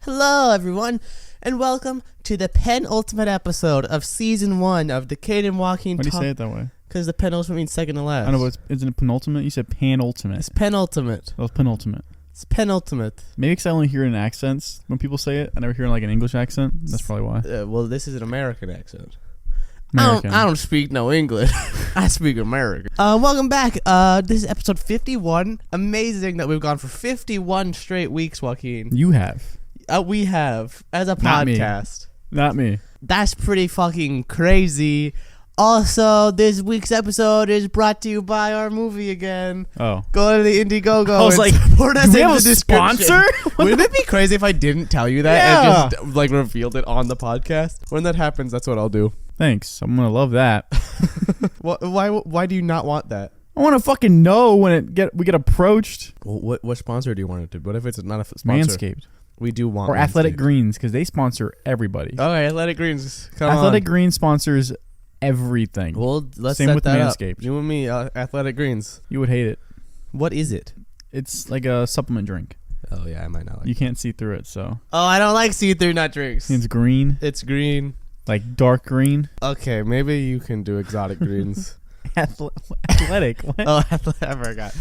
Hello, everyone, and welcome to the penultimate episode of Season 1 of the Cade and Joaquin. Why do you say it that way? Because the penultimate means second to last. I know, but isn't it penultimate? You said panultimate. It's penultimate. Oh, it's penultimate. It's penultimate. Maybe because I only hear it in accents when people say it. I never hear it in like an English accent. That's probably why. Well, this is an American accent. American. I don't speak no English. I speak American. Welcome back. This is episode 51. Amazing that we've gone for 51 straight weeks, Joaquin. You have. We have, as a Not podcast. Not me. That's pretty fucking crazy. Also, this week's episode is brought to you by our movie again. Oh. Go to the Indiegogo. I was like, support us do we in have the a sponsor? Wouldn't it be crazy if I didn't tell you that Yeah. and just like revealed it on the podcast? When that happens, that's what I'll do. Thanks. I'm going to love that. Why do you not want that? I want to fucking know when we get approached. Well, what sponsor do you want it to? What if it's not a sponsor? Manscaped. We do want Or Athletic Greens, because they sponsor everybody. Oh, Athletic Greens. Come Athletic on. Greens sponsors everything. Well, let's Same set with that Manscaped. up. You and me, Athletic Greens. You would hate it. What is it? It's like a supplement drink. Oh, yeah, I might not like You can't see through it, so. Oh, I don't like see-through nut drinks. It's green. It's green. Like dark green. Okay, maybe you can do exotic greens. Athletic. What? Oh, I forgot.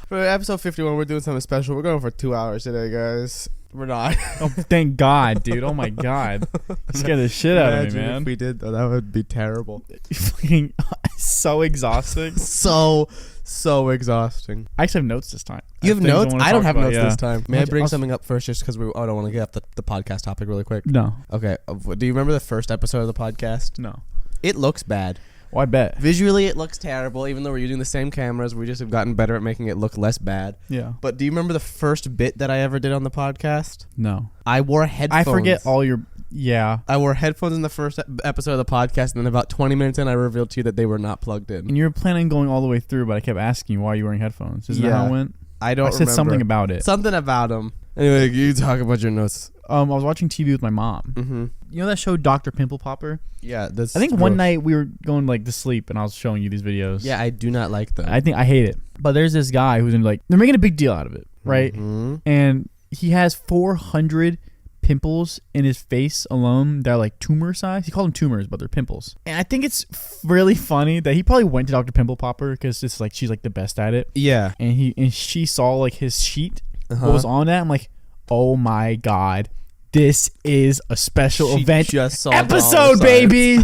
For episode 51, we're doing something special. We're going for 2 hours today, guys. We're not. Oh, thank God, dude. Oh my God. You scared the shit out of me, Imagine man. If we did, though, that would be terrible. Fucking so exhausting. So exhausting. I actually have notes this time. You have notes? I don't have notes this time. May I bring I'll- something up first just because I don't want to get off the podcast topic really quick? No. Okay. Do you remember the first episode of the podcast? No. It looks bad. Well, I bet. Visually, it looks terrible. Even though we're using the same cameras, we just have gotten better at making it look less bad. Yeah. But do you remember the first bit that I ever did on the podcast? No. I wore headphones. I forget all your... Yeah. I wore headphones in the first episode of the podcast, and then about 20 minutes in, I revealed to you that they were not plugged in. And you were planning on going all the way through, but I kept asking you why you were wearing headphones. Isn't that how it went? I don't I said remember. something about it. Something about them. Anyway, you talk about your notes. I was watching TV with my mom. Mm-hmm. You know that show Dr. Pimple Popper? Yeah, that's I think gross. one night we were going like to sleep and I was showing you these videos. Yeah, I do not like them. I think I hate it. But there's this guy who's in like, they're making a big deal out of it, right? Mm-hmm. And he has 400 pimples in his face alone that are like tumor size. He called them tumors, but they're pimples. And I think it's really funny that he probably went to Dr. Pimple Popper because it's like she's like the best at it. Yeah. And she saw like his sheet, what was on that. I'm like, oh my God, this is a special event just saw episode, baby.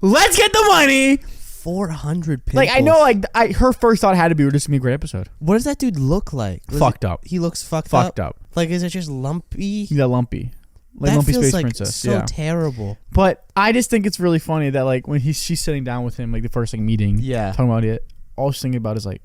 Let's get the money. 400 pimples. Like I know, like her first thought had to be, this is gonna be a great episode. What does that dude look like? Fucked up. He looks fucked up. Like, is it just lumpy? He got lumpy. Like that Lumpy feels Space like Princess. so Yeah. terrible. But I just think it's really funny that like when she's sitting down with him, like the first like meeting, Yeah. talking about it, all she's thinking about is like,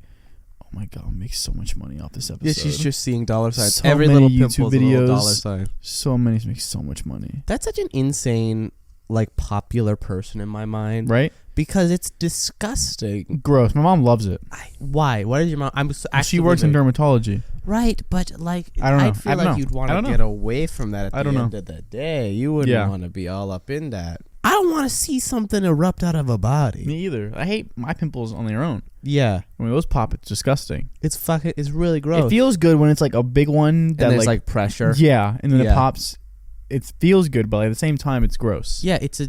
oh my God, I'll make so much money off this episode. Yeah, she's just seeing dollar signs. So Every many little YouTube pimple is a little videos. dollar sign. so many make so much money, That's such an insane, like, popular person in my mind. right? Because it's disgusting. Gross. My mom loves it. Why? What is your mom? She works in dermatology. Right, but like, I don't know. I'd feel I don't like know. you'd want I to don't get know. away from that at I the don't end know. of the day. You wouldn't Yeah. want to be all up in that. I don't want to see something erupt out of a body. Me either. I hate my pimples on their own. Yeah, When those pop, it's disgusting. it's really gross. It feels good when it's like a big one that and there's like pressure. yeah, and then Yeah. it pops. It feels good, but at the same time, it's gross. Yeah, it's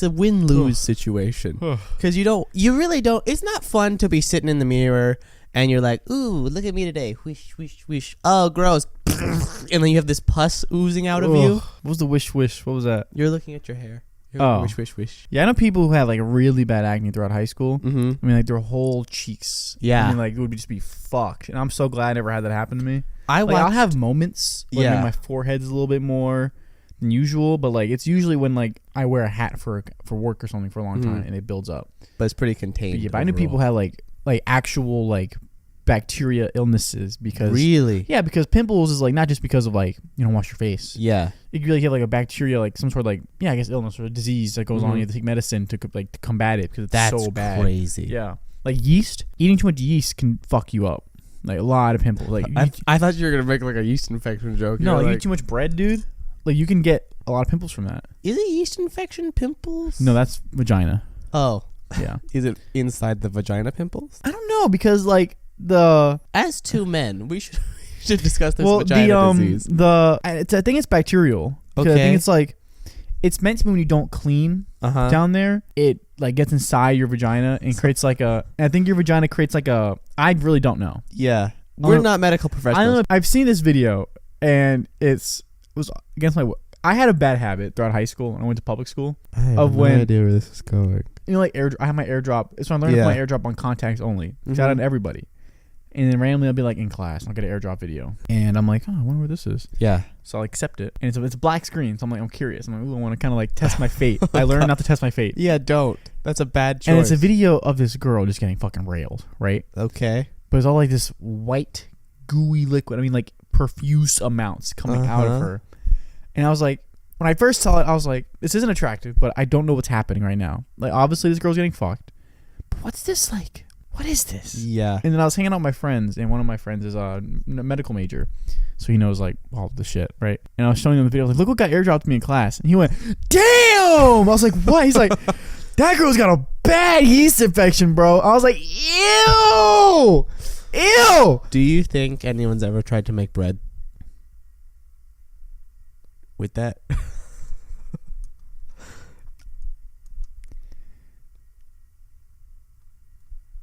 a win-lose situation. Because you really don't. It's not fun to be sitting in the mirror and you're like, ooh, look at me today. Whoosh, whoosh, whoosh. Oh, gross. And then you have this pus oozing out of you. What was the wish? What was that? You're looking at your hair. You're Oh. like, wish, wish. Yeah, I know people who had like really bad acne throughout high school. Mm-hmm. I mean, like their whole cheeks. Yeah. I mean, like it would just be fucked. And I'm so glad I never had that happen to me. I'll I'll have moments where Yeah. maybe my forehead's a little bit more than usual, but like it's usually when like I wear a hat for work or something for a long time and it builds up. But it's pretty contained. But yeah, but I knew people had like actual like bacteria illnesses because Really? yeah, because pimples is like not just because of like you don't wash your face. Yeah. You really have like a bacteria, like some sort of like I guess illness or a disease that goes on. You have to take medicine to combat it because it's That's so bad. crazy. Yeah, like yeast. Eating too much yeast can fuck you up. Like a lot of pimples. Like I thought you were gonna make like a yeast infection joke. no, You're you like, eat too much bread, dude. Like you can get a lot of pimples from that. is it yeast infection pimples? No, that's vagina. Oh, Yeah, is it inside the vagina pimples? I don't know because like As two men, we should discuss this well vagina disease. I think it's bacterial. Because I think it's like, it's meant to be when you don't clean down there, it like gets inside your vagina and creates like a, and I think your vagina creates like a, I really don't know. Yeah. We're not medical professionals. I don't know. I've seen this video and it was against my, I had a bad habit throughout high school when I went to public school. I have no idea where this is going. You know, like I have my AirDrop. So I learned to put my AirDrop on contacts only. Shout out to everybody. And then randomly I'll be like in class, I'll get an AirDrop video, and I'm like, oh, I wonder where this is. Yeah. So I'll accept it, and it's a black screen. So I'm like, I'm curious. I'm like, ooh, I want to kind of like test my fate. I learned not to test my fate. Yeah, don't. That's a bad choice. And it's a video of this girl just getting fucking railed, right? Okay. But it's all like this white, gooey liquid. I mean, like profuse amounts coming out of her. And I was like, when I first saw it, I was like, this isn't attractive, but I don't know what's happening right now. Like, obviously, this girl's getting fucked. But what's this like? What is this? Yeah. And then I was hanging out with my friends, and one of my friends is a medical major, so he knows like all the shit, right? And I was showing him the video. I was like, look what got airdropped to me in class. And he went, damn! I was like, what? He's like, that girl's got a bad yeast infection, bro. I was like, ew! Ew! Do you think anyone's ever tried to make bread with that?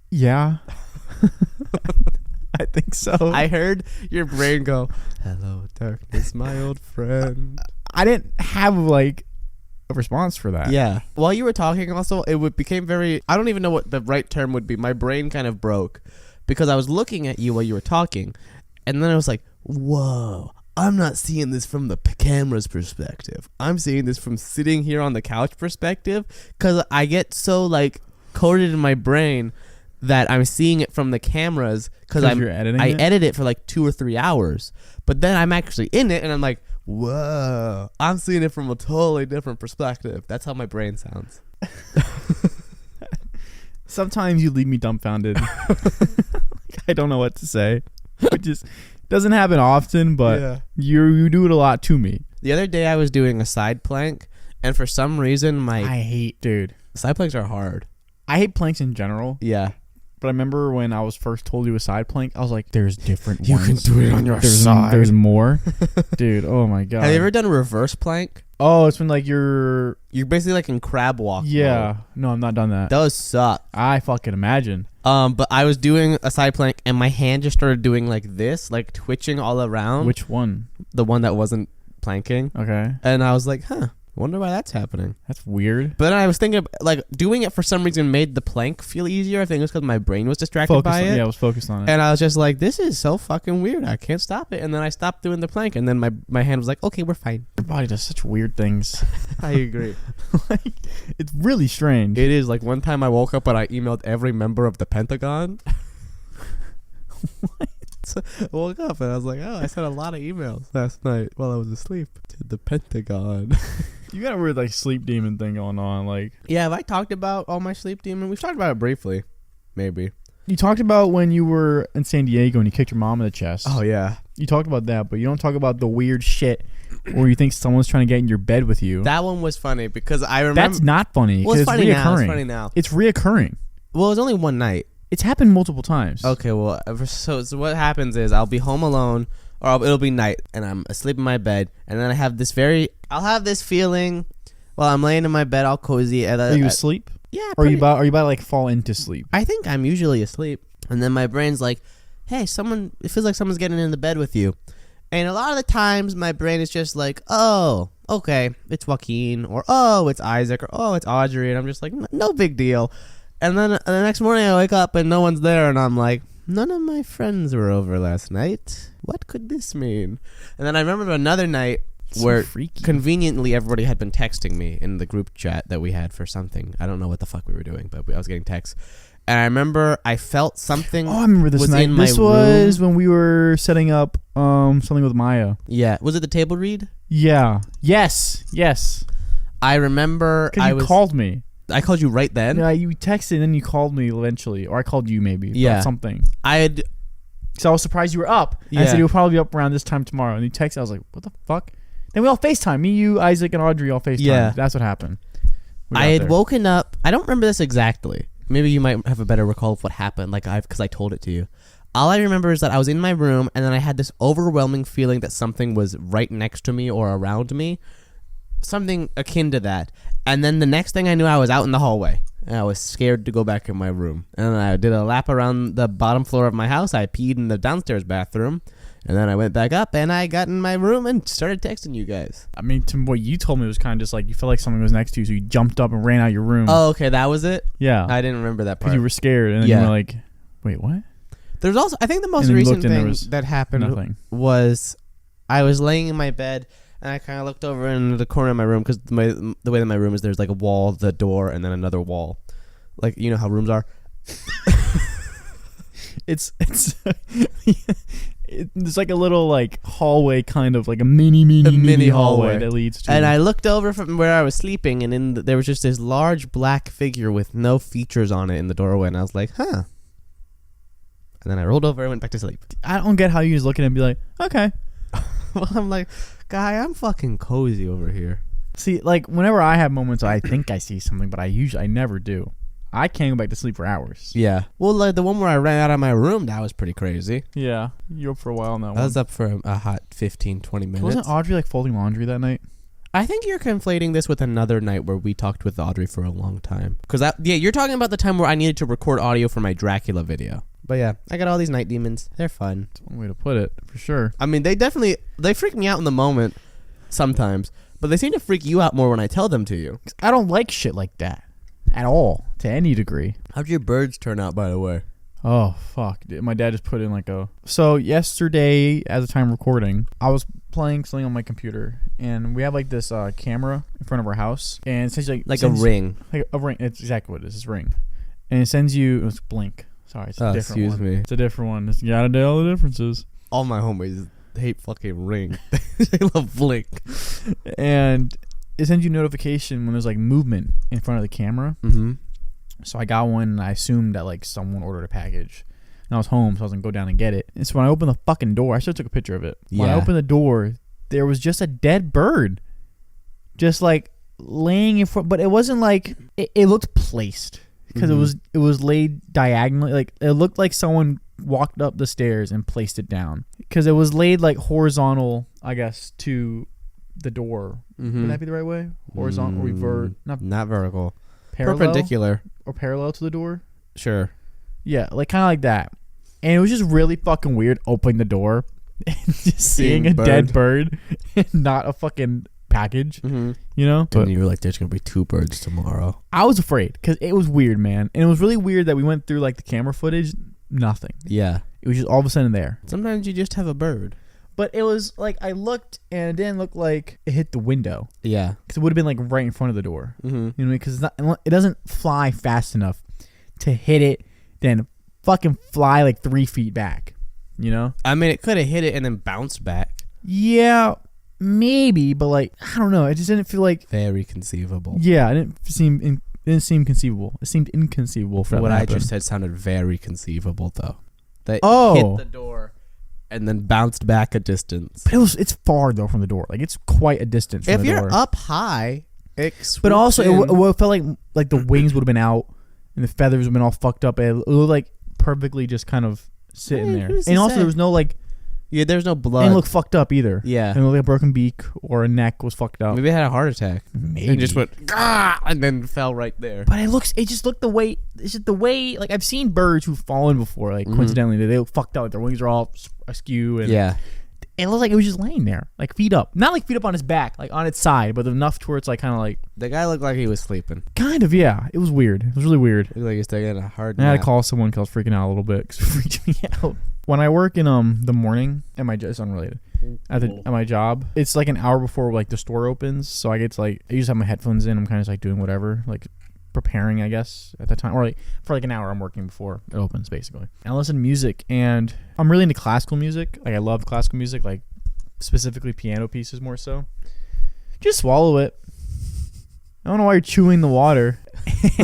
Yeah. I think so. I heard your brain go, hello, darkness, my old friend. I didn't have like a response for that. Yeah. While you were talking also, became very, I don't even know what the right term would be. My brain kind of broke because I was looking at you while you were talking, and then I was like, whoa, I'm not seeing this from the camera's perspective. I'm seeing this from sitting here on the couch perspective, because I get so like coded in my brain that I'm seeing it from the cameras because I edit it for like 2 or 3 hours, but then I'm actually in it and I'm like, whoa, I'm seeing it from a totally different perspective. That's how my brain sounds. Sometimes you leave me dumbfounded. I don't know what to say. It just doesn't happen often, but you do it a lot to me. The other day I was doing a side plank, and for some reason I hate side planks are hard. I hate planks in general. Yeah. But I remember when I was first told to do a side plank, I was like, there's different ones. You can do it on your side. There's more. Dude, oh my God. Have you ever done a reverse plank? Oh, it's when like you're basically like in crab walk Yeah. mode. No, I'm not done that. Those suck. I fucking imagine. But I was doing a side plank and my hand just started doing like this, like twitching all around. Which one? The one that wasn't planking. Okay. And I was like, huh, I wonder why that's happening. That's weird. But then I was thinking, like, doing it for some reason made the plank feel easier. I think it was because my brain was distracted by it. Yeah, I was focused on it. And I was just like, this is so fucking weird. I can't stop it. And then I stopped doing the plank. And then my hand was like, okay, we're fine. Your body does such weird things. I agree. Like, it's really strange. It is. Like, one time I woke up and I emailed every member of the Pentagon. What? So I woke up and I was like, oh, I sent a lot of emails last night while I was asleep to the Pentagon. You got a weird like sleep demon thing going on. Like, yeah, have I talked about all my sleep demon? We've talked about it briefly, maybe. You talked about when you were in San Diego and you kicked your mom in the chest. Oh yeah, you talked about that, but you don't talk about the weird shit where you think someone's trying to get in your bed with you. that one was funny because I remember. That's not funny. Well, it's funny now. Reoccurring. It's funny now. It's reoccurring. Well, it was only one night. It's happened multiple times. Okay, well, so what happens is I'll be home alone, or it'll be night, and I'm asleep in my bed, and then I'll have this feeling while I'm laying in my bed all cozy. And Are you asleep? Yeah. Or are you about to like fall into sleep? I think I'm usually asleep, and then my brain's like, hey, it feels like someone's getting in the bed with you. And a lot of the times my brain is just like, oh, okay, it's Joaquin, or oh, it's Isaac, or oh, it's Audrey, and I'm just like, no big deal. And then the next morning I wake up and no one's there, and I'm like, none of my friends were over last night. What could this mean? And then I remember another night where conveniently everybody had been texting me in the group chat that we had for something. I don't know what the fuck we were doing, but I was getting texts. And I remember I felt something. Oh, I remember this night. This was when we were setting up something with Maya. Yeah. Was it the table read? Yeah. Yes. I remember because you called me. I called you right then? Yeah, you texted and then you called me eventually. Or I called you maybe. Yeah. Something. So I was surprised you were up. Yeah. I said you'll probably be up around this time tomorrow. And you texted. I was like, what the fuck? Then we all FaceTime. Me, you, Isaac, and Audrey all FaceTime. Yeah. That's what happened. I had woken up. I don't remember this exactly. Maybe you might have a better recall of what happened, because I told it to you. All I remember is that I was in my room, and then I had this overwhelming feeling that something was right next to me or around me. Something akin to that. And then the next thing I knew, I was out in the hallway. And I was scared to go back in my room. And then I did a lap around the bottom floor of my house. I peed in the downstairs bathroom. And then I went back up, and I got in my room and started texting you guys. I mean, to what you told me was kind of just like you felt like something was next to you, so you jumped up and ran out of your room. Oh, okay, that was it? Yeah. I didn't remember that part. Because you were scared, and then you were like, wait, what? There's also, I think the most recent thing that happened was I was laying in my bed, and I kind of looked over into the corner of my room, because the way that my room is, there's like a wall, the door, and then another wall. Like, you know how rooms are? It's like a little like hallway, kind of like a mini hallway that leads to. And I looked over from where I was sleeping, and there was just this large black figure with no features on it in the doorway, and I was like, huh. And then I rolled over and went back to sleep. I don't get how you just look at it and be like, okay. Well, I'm like, guy, I'm fucking cozy over here. See, like whenever I have moments, I think I see something, but I never do. I can't go back to sleep for hours. Yeah. Well, like the one where I ran out of my room, that was pretty crazy. Yeah. You were up for a while on that one. I was up for a hot 15, 20 minutes. Wasn't Audrey like folding laundry that night? I think you're conflating this with another night where we talked with Audrey for a long time. Because, you're talking about the time where I needed to record audio for my Dracula video. But yeah, I got all these night demons. They're fun. That's one way to put it, for sure. I mean, they freak me out in the moment sometimes. But they seem to freak you out more when I tell them to you. I don't like shit like that. At all, to any degree. How'd your birds turn out, by the way? Oh, fuck. My dad just put in like a... So, yesterday, at the time recording, I was playing something on my computer, and we have like this camera in front of our house, and it says like a ring. Like a ring. It's exactly what it is. It's a ring. And it sends you... It's Blink. Sorry, it's a different one. Excuse me. It's a different one. You gotta know all the differences. All my homies hate fucking Ring. They love Blink. And... it sends you notification when there's like movement in front of the camera. Mm-hmm. So I got one, and I assumed that like someone ordered a package. And I was home, so I was gonna go down and get it. And so when I opened the fucking door, I should have took a picture of it. When I opened the door, there was just a dead bird, just like laying in front. But it wasn't like it looked placed because it was laid diagonally. Like it looked like someone walked up the stairs and placed it down because it was laid like horizontal, I guess, to the door. Would that be the right way? Horizontal or not vertical. Parallel? Perpendicular. Or parallel to the door? Sure. Yeah, like kind of like that. And it was just really fucking weird opening the door and just seeing a dead bird and not a fucking package. You know? And you were like, there's going to be 2 birds tomorrow. I was afraid because it was weird, man. And it was really weird that we went through like the camera footage. Nothing. Yeah. It was just all of a sudden there. Sometimes you just have a bird. But it was like I looked and it didn't look like it hit the window. Yeah. Because it would have been like right in front of the door. You know what I mean? Because it doesn't fly fast enough to hit it, then fucking fly like 3 feet back. You know? I mean, it could have hit it and then bounced back. Yeah, maybe. But like, I don't know. It just didn't feel like... very conceivable. Yeah, it didn't seem conceivable. It seemed inconceivable for what that to happen. I just said sounded very conceivable, though. That hit the door... and then bounced back a distance. But it's far though from the door. Like it's quite a distance from the door. If you're up high, but also it felt like the wings would have been out and the feathers would have been all fucked up. It looked like perfectly just kind of sitting there. And also there was no like there's no blood. It didn't look fucked up either. Yeah. And like a broken beak or a neck was fucked up. Maybe it had a heart attack. Maybe. And just went Gah! And then fell right there. But it just looked it's just the way like I've seen birds who've fallen before, like coincidentally they look fucked up, like their wings are all askew and it looked like it was just laying there, like feet up. Not like feet up on its back, like on its side, but enough to where it's like kind of like the guy looked like he was sleeping. Kind of, yeah. It was weird. It was really weird. It looked like he was taking a hard nap. I had to call someone because I was freaking out a little bit because it freaked me out. When I work in the morning at my job, it's unrelated. At my job, it's like an hour before like the store opens, so I get to like I usually have my headphones in. I'm kind of just like doing whatever, like preparing, I guess, at that time, or like for like an hour I'm working before it opens, basically. And I listen to music, and I'm really into classical music. Like I love classical music, like specifically piano pieces more so. Just swallow it. I don't know why you're chewing the water.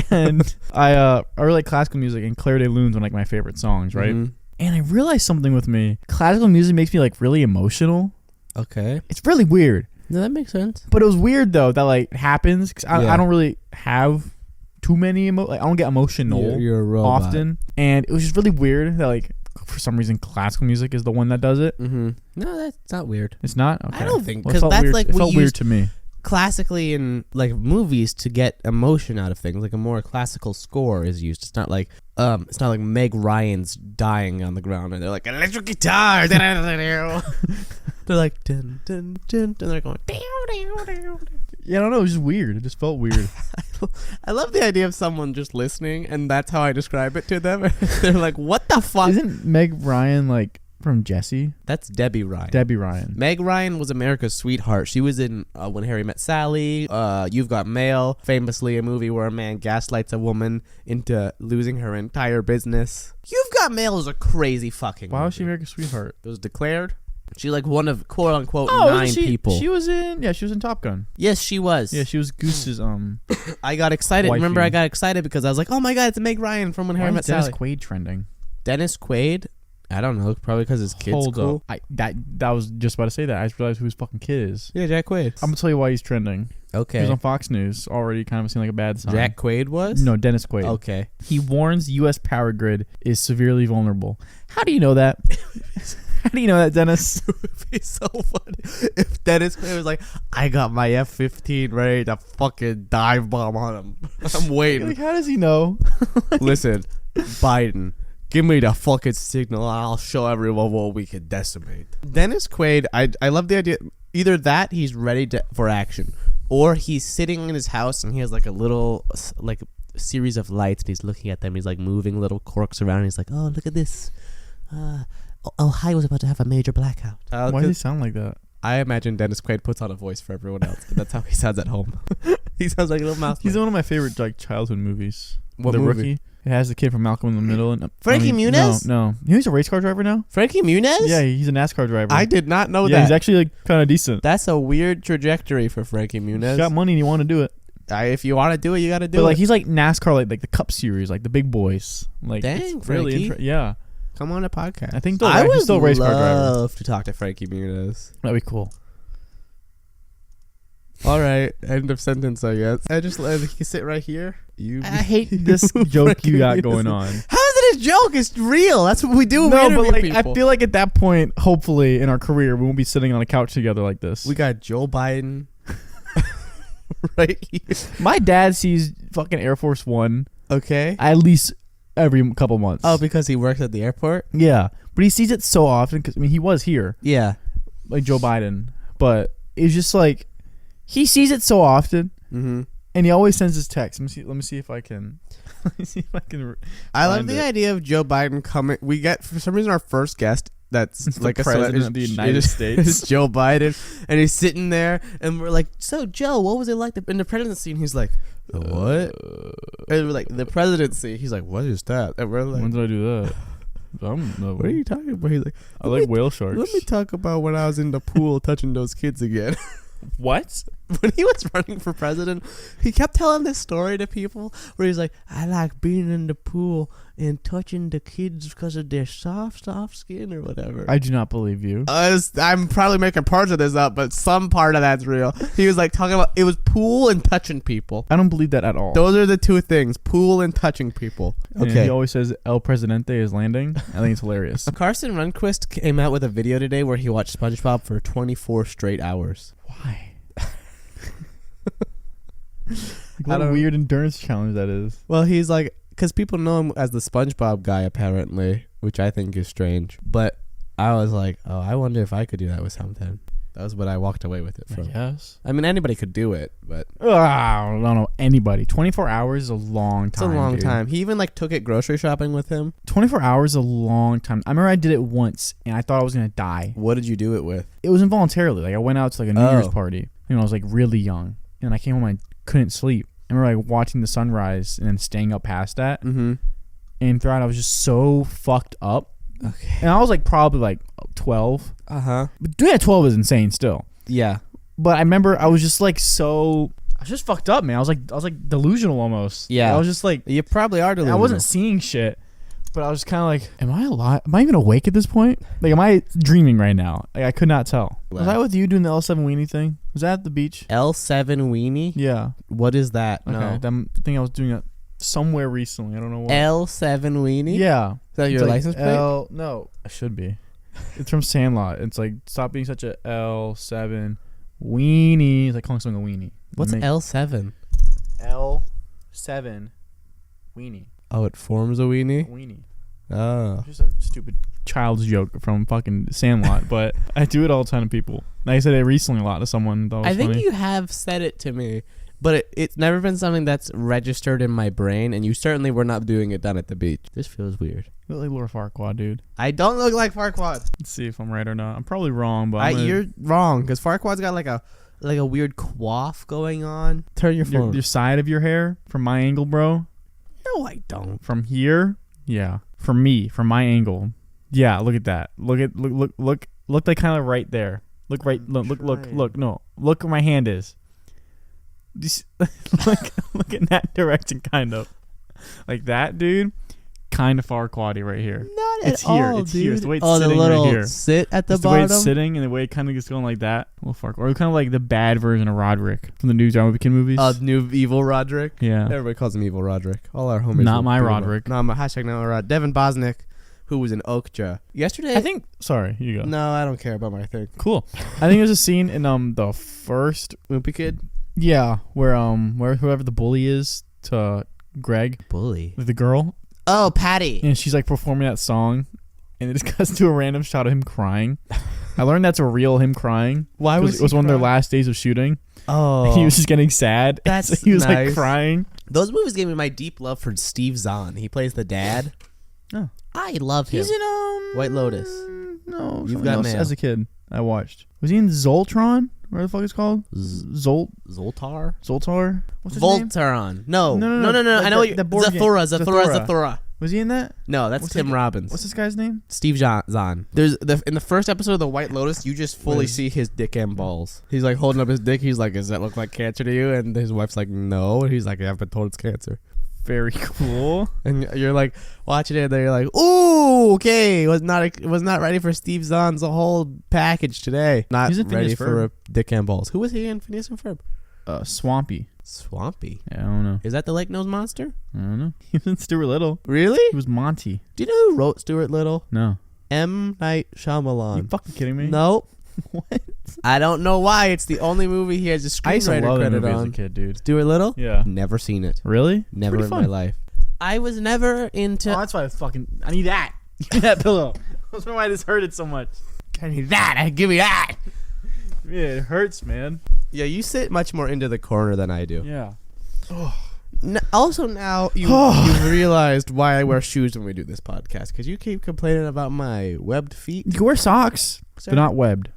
And I really like classical music, and Claire de Lune's one of like my favorite songs, right? And I realized something with me. Classical music makes me like really emotional. Okay. It's really weird. No, that makes sense. But it was weird though that like happens because I don't really have too many I don't get emotional you're a robot. often, and it was just really weird that like for some reason classical music is the one that does it. Mm-hmm. No, that's not weird. It's not. Okay. I don't think, Well, because that's weird. like It we felt use weird to me. classically in like movies to get emotion out of things. Like a more classical score is used. It's not like Meg Ryan's dying on the ground and they're like electric guitar. They're like dun dun dun, and they're going down down down. Yeah, I don't know. It was just weird. It just felt weird. I love the idea of someone just listening, and that's how I describe it to them. They're like, "What the fuck?" Isn't Meg Ryan like from Jessie? That's Debbie Ryan. Debbie Ryan. Meg Ryan was America's sweetheart. She was in When Harry Met Sally, You've Got Mail, famously a movie where a man gaslights a woman into losing her entire business. You've Got Mail is a crazy fucking Why movie. was she America's sweetheart? It was declared. She like one of quote unquote Oh, 9 people. She was in Top Gun. Yes, she was. Yeah, she was Goose's I got excited. wifey. Remember, I got excited because I was like, "Oh my god, it's Meg Ryan from When Harry Why Met is Dennis Sally." Quaid trending? Dennis Quaid. I don't know. Probably because his kid's Hold cool. up. That was just about to say that. I just realized who his fucking kid is. Yeah, Jack Quaid. I'm gonna tell you why he's trending. He Okay. was on Fox News. Already kind of seemed like a bad sign. Jack Quaid was? No, Dennis Quaid. Okay. He warns U.S. power grid is severely vulnerable. How do you know that? How do you know that, Dennis? It would be so funny if Dennis Quaid was like, "I got my F-15 ready to fucking dive bomb on him. I'm waiting." Like, how does he know? Listen, Biden, give me the fucking signal and I'll show everyone what we can decimate. Dennis Quaid, I love the idea. Either that, he's ready for action, or he's sitting in his house and he has like a little like series of lights and he's looking at them. He's like moving little corks around. And he's like, "Oh, look at this. Ohio's about to have a major blackout." Why does he sound like that? I imagine Dennis Quaid puts on a voice for everyone else. But that's how he sounds at home. He sounds like a little mouse. He's one of my favorite like childhood movies. What The movie? Rookie. It has the kid from Malcolm in the Middle. And Frankie Muniz? No. He's a race car driver now? Frankie Muniz? Yeah, he's a NASCAR driver. I did not know Yeah, that. he's actually like kind of decent. That's a weird trajectory for Frankie Muniz. He's got money and he want to do it. If you want to do it, you got to do But it. like he's like NASCAR, like the Cup Series, like the big boys. Like Dang, it's really Frankie. yeah. Come on a podcast. I think I he's would still a race car driver. love to talk to Frankie Muniz. That'd be cool. All right, end of sentence, I guess. I just let he sit right here. I hate this joke you got going on. How is it a joke? It's real. That's what we do. When we No, interview but like people. I feel like at that point, hopefully in our career, we won't be sitting on a couch together like this. we got Joe Biden right here. My dad sees fucking Air Force One Okay. at least every couple months. Oh, because he works at the airport. yeah, but he sees it so often because I mean he was here Yeah. like Joe Biden, but it's just like he sees it so often, Mm-hmm. and he always sends his text. Let me see if I can. Let me see if I can. I love find the it. idea of Joe Biden coming. We get for some reason our first guest that's It's the like a president of the United States. is Joe Biden, and he's sitting there, and we're like, "So Joe, what was it like in the presidency?" And he's like, "The what?" And we're like, "The presidency." He's like, "What is that?" And we're like, When did I do that? I don't know. "What are you talking about?" He's like, I like whale sharks. "Let me talk about when I was in the pool touching those kids again." What? When he was running for president, he kept telling this story to people where he's like, "I like being in the pool and touching the kids because of their soft skin or whatever." I do not believe you. I'm probably making parts of this up, but some part of that's real. He was like talking about it was pool and touching people. I don't believe that at all. Those are the two things: pool and touching people. And Okay. he always says El Presidente is landing. I think it's hilarious. Carson Runquist came out with a video today where he watched SpongeBob for 24 straight hours. Why? I What a don't- weird endurance challenge that is. Well, he's like, because people know him as the SpongeBob guy, apparently, which I think is strange. But I was like, oh, I wonder if I could do that with something. That was what I walked away with it from. Yes. I mean, anybody could do it, but I don't know anybody. 24 hours is a long it's time. a long dude. time. He even like took it grocery shopping with him. 24 hours is a long time. I remember I did it once and I thought I was going to die. What did you do it with? It was involuntarily. Like I went out to like a New Oh. Year's party. You know, I was like really young. And I came home and I couldn't sleep. I remember like watching the sunrise and then staying up past that. Mm-hmm. And throughout I was just so fucked up. Okay. And I was like probably like 12. Uh-huh. But doing it at 12 is insane still. Yeah. But I remember I was just like I was just fucked up, man. I was like delusional almost. Yeah. I was just like You probably are delusional. I wasn't seeing shit. But I was kind of like, am I alive? Am I even awake at this point? Like, am I dreaming right now? Like, I could not tell. Was I with you doing the L7 weenie thing? Was that at the beach? L7 weenie? Yeah. What is that? Okay. No. That thing I was doing at somewhere recently. I don't know what. L7 weenie? Yeah. Is that your It's license plate? No, it should be. It's from Sandlot. It's like, stop being such a L7 weenie. It's like calling something a weenie. What's L7? L7 weenie. Oh, it forms a weenie? Weenie. Oh. Just a stupid child's joke from fucking Sandlot, but I do it all the time to people. I said it recently a lot to someone. That was I think funny. you have said it to me, but it's never been something that's registered in my brain, and you certainly were not doing it down at the beach. This feels weird. You look like Laura Farquaad, dude. I don't look like Farquaad. Let's see if I'm right or not. I'm probably wrong, but I'm You're wrong, because Farquaad's got like a weird coif going on. Turn your phone. your side of your hair from my angle, bro. No, I don't. From here, yeah. From me, from my angle, yeah. Look at that. Look like kind of right there. Look right. Look. No. Look where my hand is. Just look in that direction, kind of like that, dude. Kind of Farquaad right here. Not It's at here. all, It's dude. here. It's the way it's the sitting little right here. sit at the It's the bottom. way it's sitting and the way it kind of gets going like that. Little Farquaad, or kind of like the bad version of Roderick from the new John Wick movies. New evil Roderick. Yeah. Everybody calls him evil Roderick. All our homies. Not will my do him. Roderick. No, my hashtag not my Rod. Devin Bosnick, who was in Okja yesterday. I think. Sorry, you go. No, I don't care about my thing. Cool. I think there's a scene in the first. Wimpy Kid. Yeah, where whoever the bully is to Greg, Bully. with the girl, Oh, Patty. and she's like performing that song, and it just cuts to a random shot of him crying. I learned that's a real him crying. Why was it was one of their last days of shooting. Oh, He was just getting sad. That's so he was nice. like crying. Those movies gave me my deep love for Steve Zahn. He plays the dad. Oh. I love him. He's in White Lotus. No, You've something Got else Mail. as a kid. I watched. Was he in Zoltron? What the fuck it's called? Zoltar? What's his name? Voltron. No. No. I Like know what you. the board game. Zathura. Was he in that? No, that's What's Tim the- Robbins. What's this guy's name? Steve Zahn. There's in the first episode of the White Lotus, you just fully see his dick and balls. He's like holding up his dick. He's like, "Does that look like cancer to you?" And his wife's like, "No." And he's like, "I've been told it's cancer." Very cool. And you're like watching it, and then you're like, "Ooh, okay." Was not ready for Steve Zahn's whole package today. Not He's in ready Phineas for dick and balls. Who was he in Phineas and Ferb? Swampy. Swampy. Yeah, I don't know. Is that the Lake Nose Monster? I don't know. He was in Stuart Little. Really? He was Monty. Do you know who wrote Stuart Little? No. M. Night Shyamalan. You fucking kidding me? Nope. What? I don't know why. It's the only movie he has a I used to screenwriter love that credit movie as on. a kid, dude. Stuart Little? Yeah. Never seen it. Really? Never Pretty in fun. my life. I was never into. Oh, that's why I need that. Give me that pillow. That's why I just hurt it so much. I need that. Give me that. Yeah, it hurts, man. Yeah, you sit much more into the corner than I do. Yeah. Also, now you've realized why I wear shoes when we do this podcast, because you keep complaining about my webbed feet. You can wear socks. They're not webbed.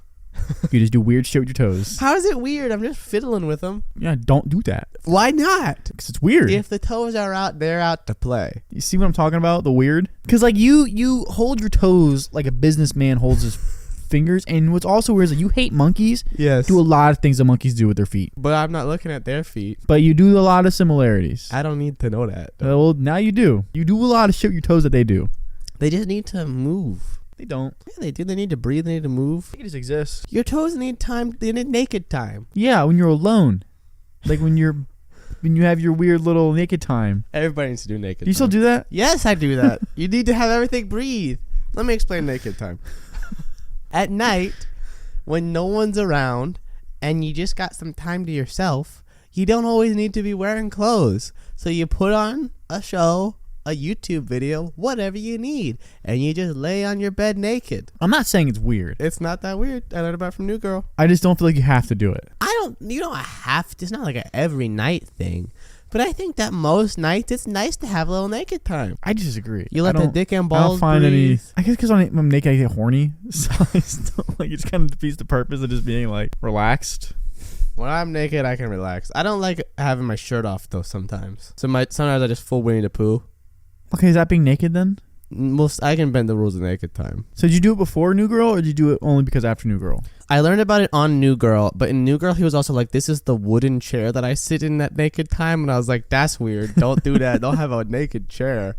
You just do weird shit with your toes. How is it weird? I'm just fiddling with them. Yeah, don't do that. Why not? Because it's weird. If the toes are out, they're out to play. You see what I'm talking about? The weird? Because like you hold your toes like a businessman holds his fingers. And what's also weird is that you hate monkeys. Yes. Do a lot of things that monkeys do with their feet. But I'm not looking at their feet. But you do a lot of similarities. I don't need to know that. Well, now you do. You do a lot of shit with your toes that they do. They just need to move. They don't. Yeah, they do. They need to breathe. They need to move. They just exist. Your toes need time. They need naked time. Yeah, when you're alone. Like when you have your weird little naked time. Everybody needs to do naked time. Do you still do that? Yes, I do that. You need to have everything breathe. Let me explain naked time. At night, when no one's around and you just got some time to yourself, you don't always need to be wearing clothes. So you put on a show, a YouTube video, whatever you need, and you just lay on your bed naked. I'm not saying it's weird. It's not that weird. I learned about it from New Girl. I just don't feel like you have to do it. You don't have to. It's not like an every night thing. But I think that most nights it's nice to have a little naked time. I disagree. You let the dick and I balls don't find breathe. I guess because I'm naked, I get horny. So I just don't, like, it just kind of defeats the purpose of just being like relaxed. When I'm naked, I can relax. I don't like having my shirt off though. Sometimes, sometimes I just full Winnie the Pooh. Okay, is that being naked then? I can bend the rules of naked time. So did you do it before New Girl, or did you do it only because after New Girl? I learned about it on New Girl, but in New Girl, he was also like, "This is the wooden chair that I sit in at naked time," and I was like, "That's weird. Don't do that. Don't have a naked chair."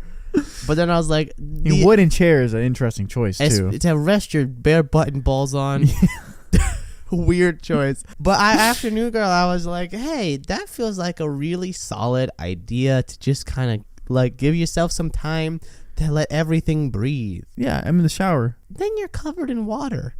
But then I was like, The wooden chair is an interesting choice too. "To rest your bare button balls on." weird choice. But after New Girl, I was like, hey, that feels like a really solid idea to just kind of like give yourself some time to let everything breathe. Yeah, I'm in the shower. Then you're covered in water.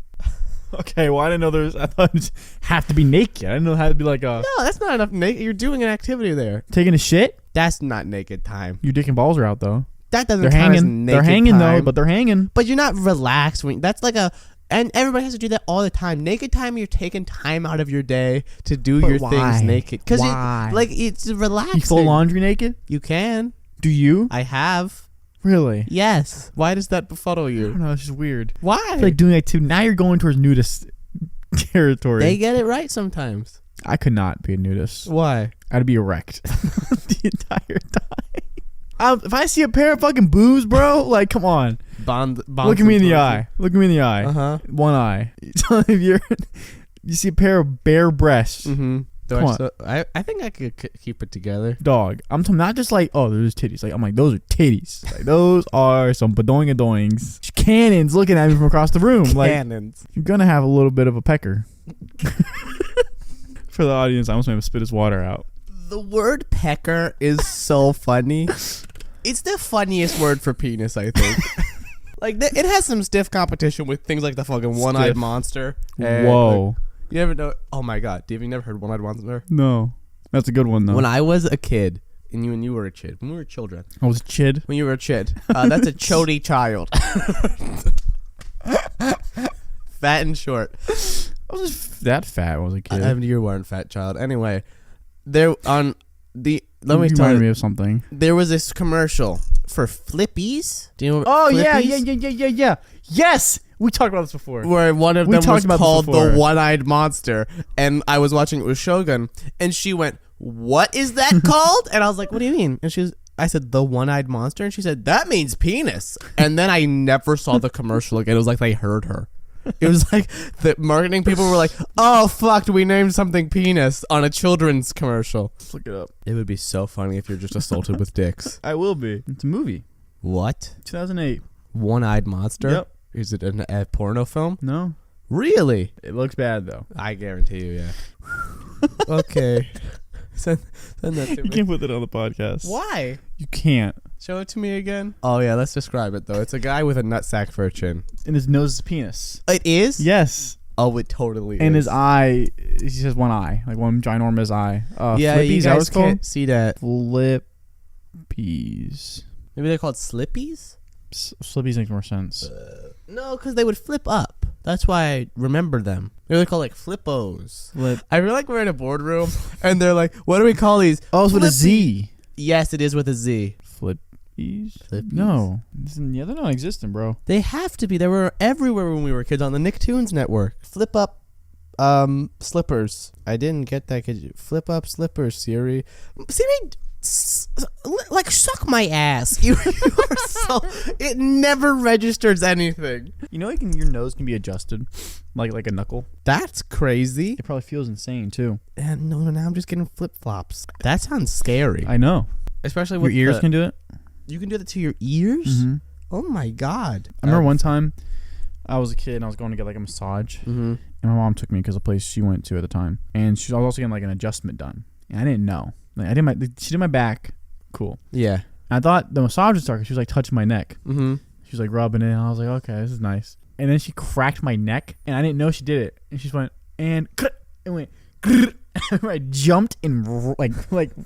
Okay, well, I didn't know there's. I thought it have to be naked. I didn't know it had to be like a. No, that's not enough naked. You're doing an activity there. Taking a shit? That's not naked time. Your dick and balls are out, though. That doesn't They're count as hanging. naked They're hanging, time. though, but they're hanging. But you're not relaxed. That's like a... And everybody has to do that all the time. Naked time, you're taking time out of your day to do your things naked. Because it's relaxing. You fold laundry naked? You can. Do you? I have. Really? Yes. Why does that befuddle I you? don't know. It's just weird. Why? I feel like doing that too. Now you're going towards nudist territory. They get it right sometimes. I could not be a nudist. Why? I'd be erect the entire time. If I see a pair of fucking boobs, bro, like, come on. Look at me in the eye. Look at me in the eye. Uh-huh. One eye. If you see a pair of bare breasts. Mm-hmm. Come on. I think I could keep it together. Dog. I'm talking not just like, oh, there's titties. Like, I'm like, those are titties. Like, those are some badoing-a-doings. Cannons looking at me from across the room. Cannons. Like, you're going to have a little bit of a pecker. For the audience, I almost made him spit his water out. The word pecker is so funny. It's the funniest word for penis, I think. Like, it has some stiff competition with things like the fucking one-eyed monster. Whoa. Like, you never know. Oh my god, have you never heard one-eyed monster? No. That's a good one, though. When I was a kid, and you were a kid, when we were children. I was a chid. When you were a chid. That's a chody child. Fat and short. I was just that fat when I was a kid. You weren't fat child. Anyway, let me tell reminded you. me of something. There was this commercial for Flippies. Do you know? Oh, Flippies? yeah. Yes! We talked about this before. Where one of them was called the One-Eyed Monster, and I was watching it with Shogun, and she went, "What is that called?" And I was like, "What do you mean?" And I said, "The One-Eyed Monster," and she said, "That means penis." And then I never saw the commercial again. It was like they heard her. It was like the marketing people were like, "Oh fuck, we named something penis on a children's commercial." Let's look it up. It would be so funny if you're just assaulted with dicks. I will be. It's a movie. What? 2008. One-Eyed Monster? Yep. Is it a porno film? No. Really? It looks bad, though. I guarantee you, yeah. Okay. Send that to You me. can't put that on the podcast. Why? You can't. Show it to me again. Oh, yeah, let's describe it, though. It's a guy with a nutsack for a chin. And his nose is a penis. It is? Yes. Oh, it totally is. And his eye, he has one eye. Like one ginormous eye. Yeah, Flippies, you that was guys called? can't see that. Flippies. Maybe they're called Slippies? Slippies makes more sense. No, because they would flip up. That's why I remember them. They're called like flippos. I feel like we're in a boardroom and they're like, what do we call these? Oh, it's with a Z. Yes, it is with a Z. Flippies? Flippies? No. Yeah, they're not existing, bro. They have to be. They were everywhere when we were kids on the Nicktoons network. Flip up slippers. I didn't get that. Could you flip up slippers, Siri? Siri, like, suck my ass. You are so... It never registers anything. You know, your nose can be adjusted, like a knuckle. That's crazy. It probably feels insane too. And no, now I'm just getting flip flops. That sounds scary. I know. Especially with your ears can do it. You can do that to your ears. Mm-hmm. Oh my god! I remember one time, I was a kid and I was going to get like a massage, and my mom took me because the place she went to at the time, and I was also getting like an adjustment done, and I didn't know. Like, she did my back. Cool. Yeah. I thought the massage would start because she was like touching my neck. Mm-hmm. She was like rubbing it. And I was like, okay, this is nice. And then she cracked my neck, and I didn't know she did it. And she just went and went. I jumped and like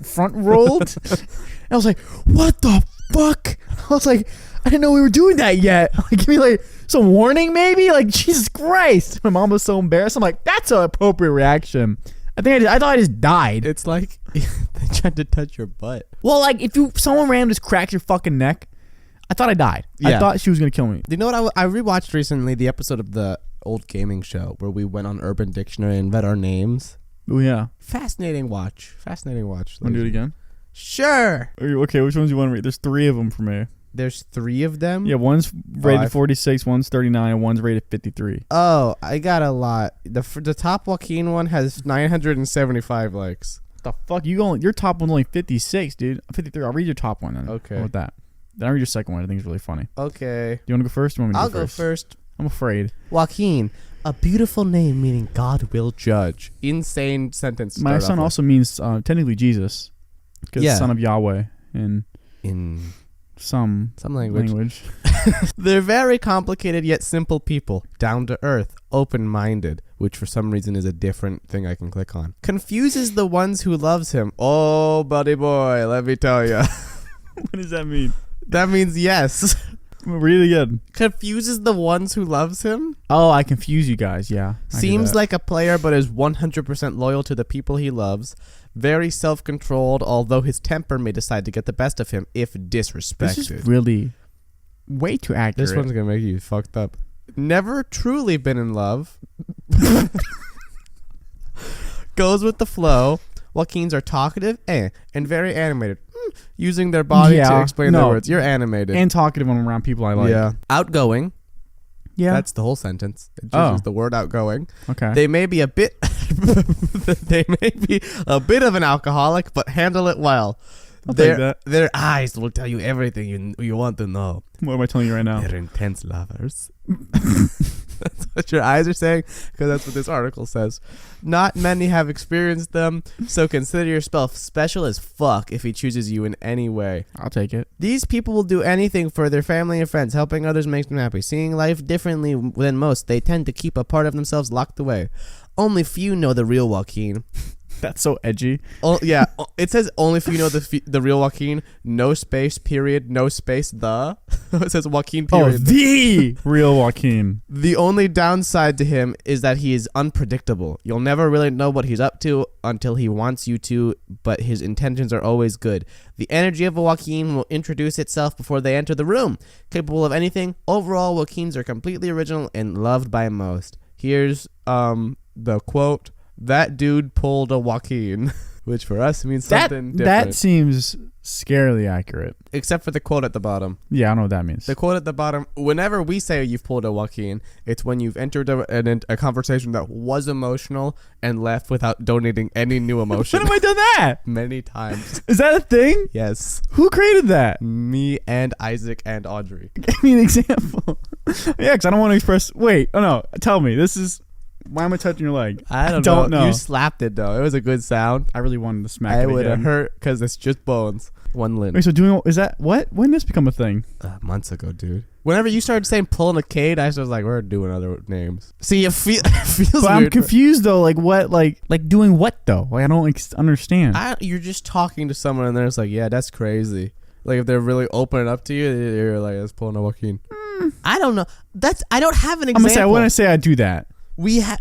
front rolled. And I was like, what the fuck? I was like, I didn't know we were doing that yet. Like, give me like some warning, maybe. Like, Jesus Christ. My mom was so embarrassed. I'm like, that's an appropriate reaction. I thought I just died. It's like they tried to touch your butt. Well, like if someone random just cracks your fucking neck, I thought I died. Yeah. I thought she was gonna kill me. You know what? I rewatched recently the episode of the old gaming show where we went on Urban Dictionary and read our names. Oh yeah, fascinating watch. Want to do it again? Sure. Okay, which ones do you want to read? There's 3 of them for me. There's 3 of them? Yeah, one's rated 46, one's 39, and one's rated 53. Oh, I got a lot. The top Joaquin one has 975 likes. The fuck? Your top one's only 56, dude. 53. I'll read your top one then. Okay. How about that? Then I'll read your second one. I think it's really funny. Okay. Do you want to go first? Or you want me to I'll go go first? first. I'm afraid. Joaquin. A beautiful name meaning God will judge. Insane sentence. My son also means technically Jesus, because son of Yahweh in some language. They're very complicated yet simple people. Down to earth, open-minded, which for some reason is a different thing I can click on. Confuses the ones who loves him. Oh, buddy boy, let me tell you. What does that mean? That means yes. Read it again. Confuses the ones who loves him. Oh, I confuse you guys. Yeah. Seems like a player, but is 100% loyal to the people he loves. Very self-controlled, although his temper may decide to get the best of him if disrespected. This is really way too accurate. This one's going to make you fucked up. Never truly been in love. Goes with the flow. Joaquins are talkative and very animated. Using their body to explain their words. You're animated. And talkative when I'm around people I like. Yeah. Outgoing. Yeah. That's the whole sentence. It just uses the word outgoing. Okay. They may be a bit of an alcoholic, but handle it well. I'll take that. Their eyes will tell you everything you want to know. What am I telling you right now? They're intense lovers. That's what your eyes are saying, because that's what this article says. Not many have experienced them, so consider yourself special as fuck if he chooses you in any way. I'll take it. These people will do anything for their family and friends. Helping others makes them happy. Seeing life differently than most, they tend to keep a part of themselves locked away. Only few know the real Joaquin. That's so edgy. Oh yeah, it says only if you know the real Joaquin. No space. Period. No space. The it says Joaquin. Period. Oh, the real Joaquin. The only downside to him is that he is unpredictable. You'll never really know what he's up to until he wants you to, but his intentions are always good. The energy of a Joaquin will introduce itself before they enter the room. Capable of anything. Overall, Joaquins are completely original and loved by most. Here's the quote. That dude pulled a Joaquin, which for us means something different. That seems scarily accurate. Except for the quote at the bottom. Yeah, I don't know what that means. The quote at the bottom, whenever we say you've pulled a Joaquin, it's when you've entered a conversation that was emotional and left without donating any new emotion. When have I done that? Many times. Is that a thing? Yes. Who created that? Me and Isaac and Audrey. Give me an example. Yeah, because I don't want to express... Wait, oh no, tell me. This is... Why am I touching your leg? I don't know. You slapped it though. It was a good sound. I really wanted to smack it. It would have hurt because it's just bones. One limb. Wait, so is that what? When did this become a thing? Months ago, dude. Whenever you started saying pulling a Cade, I was like, we're doing other names. See, it feels but weird. I'm confused though. Like what? Like doing what though? Like I don't understand. You're just talking to someone and they're just like, yeah, that's crazy. Like if they're really opening up to you, you're like, that's pulling a Joaquin. I don't know. I don't have an example. I want to say I do that.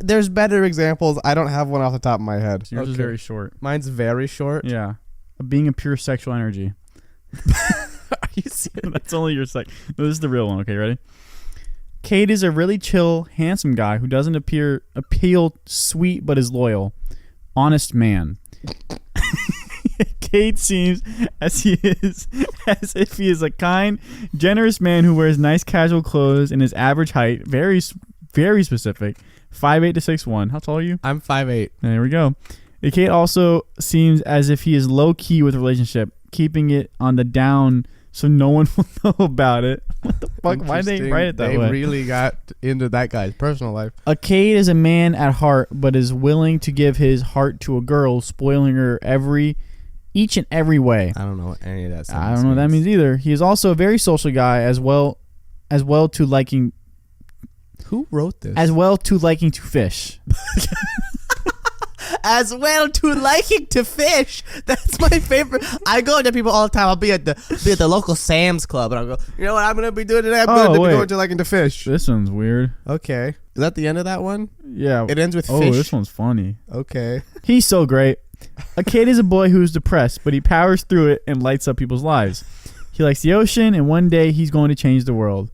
There's better examples. I don't have one off the top of my head. Yours is very short. Mine's very short. Yeah. Being a pure sexual energy. Are you serious? That's only your sex. No, this is the real one. Okay, ready? Cade is a really chill, handsome guy who doesn't appeal sweet but is loyal. Honest man. Cade seems as if he is a kind, generous man who wears nice casual clothes and his average height, very, very specific, 5'8" to 6'1". How tall are you? I'm 5'8". There we go. Kate also seems as if he is low-key with the relationship, keeping it on the down so no one will know about it. What the fuck? Why did they write it that way? They really got into that guy's personal life. Cade is a man at heart, but is willing to give his heart to a girl, spoiling her each and every way. I don't know what any of that I don't know what that means either. He is also a very social guy as well to liking... Who wrote this? As well to liking to fish. As well to liking to fish. That's my favorite. I go to people all the time. I'll be at the local Sam's Club, and I'll go, you know what I'm going to be doing today? I'm going to be going to liking to fish. This one's weird. Okay. Is that the end of that one? Yeah. It ends with fish. Oh, this one's funny. Okay. He's so great. Cade is a boy who's depressed, but he powers through it and lights up people's lives. He likes the ocean, and one day he's going to change the world.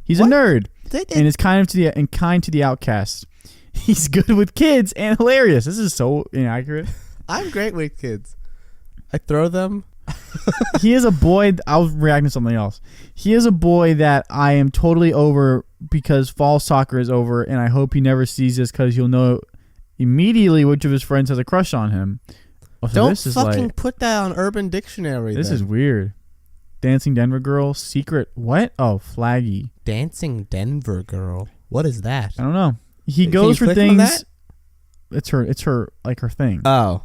He's a nerd and is kind to the outcast. He's good with kids and hilarious. This is so inaccurate. I'm great with kids. I throw them. He is a boy. I was reacting to something else. He is a boy that I am totally over because fall soccer is over, and I hope he never sees this because he'll know immediately which of his friends has a crush on him. Oh, so don't fucking put that on Urban Dictionary. This is weird. Dancing Denver Girl, secret, what? Oh, Flaggy. Dancing Denver Girl. What is that? I don't know. He Can goes you for click on things. It's her like her thing. Oh.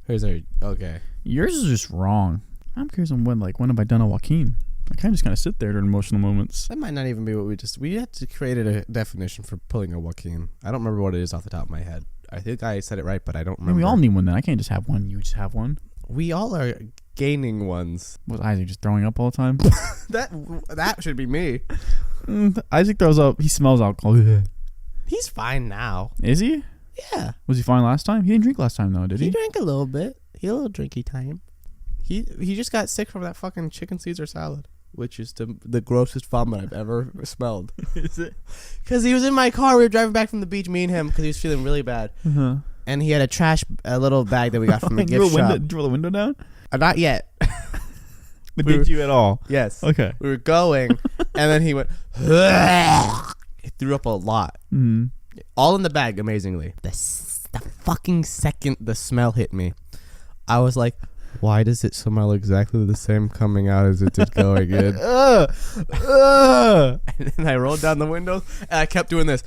Here's our... Okay. Yours is just wrong. I'm curious on when have I done a Joaquin? I kind of just kind of sit there during emotional moments. That might not even be what we had to create a definition for pulling a Joaquin. I don't remember what it is off the top of my head. I think I said it right, but I don't remember. We all need one then. I can't just have one. You just have one. We all are gaining ones. Was Isaac just throwing up all the time? That should be me. Isaac throws up. He smells alcohol. He's fine now. Is he? Yeah. Was he fine last time? He didn't drink last time though, did he? He drank a little bit. He had a little drinky time. He just got sick from that fucking chicken Caesar salad, which is the grossest vomit I've ever smelled. Is it? Because he was in my car. We were driving back from the beach, me and him, because he was feeling really bad. Uh-huh. And he had a little bag that we got from the gift shop. Did you roll the window down? Not yet. But did you at all? Yes. Okay. We were going, and then he went. He threw up a lot. Mm-hmm. All in the bag, amazingly. The fucking second the smell hit me, I was like, why does it smell exactly the same coming out as it did going in? And then I rolled down the window, and I kept doing this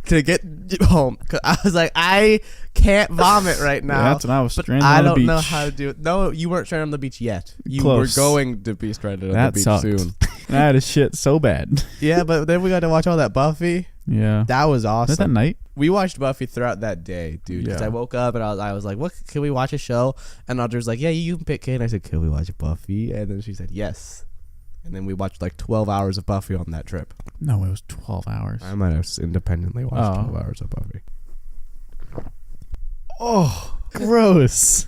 to get home. Cause I was like, I can't vomit right now. Yeah, that's when I was stranded I on the don't beach. know how to do it. No, you weren't stranded on the beach yet. You Close. were going to be stranded on That the beach sucked. soon. I had a shit so bad. Yeah, but then we got to watch all that Buffy. Yeah. That was awesome. Was that night? We watched Buffy throughout that day, dude. Because Yeah. I woke up and I was like, "What? Can we watch a show?" And Audrey was like, "Yeah, you can pick Kate." And I said, "Can we watch Buffy?" And then she said, "Yes." And then we watched like 12 hours of Buffy on that trip. No, it was 12 hours. I might have independently watched 12 hours of Buffy. Oh, gross.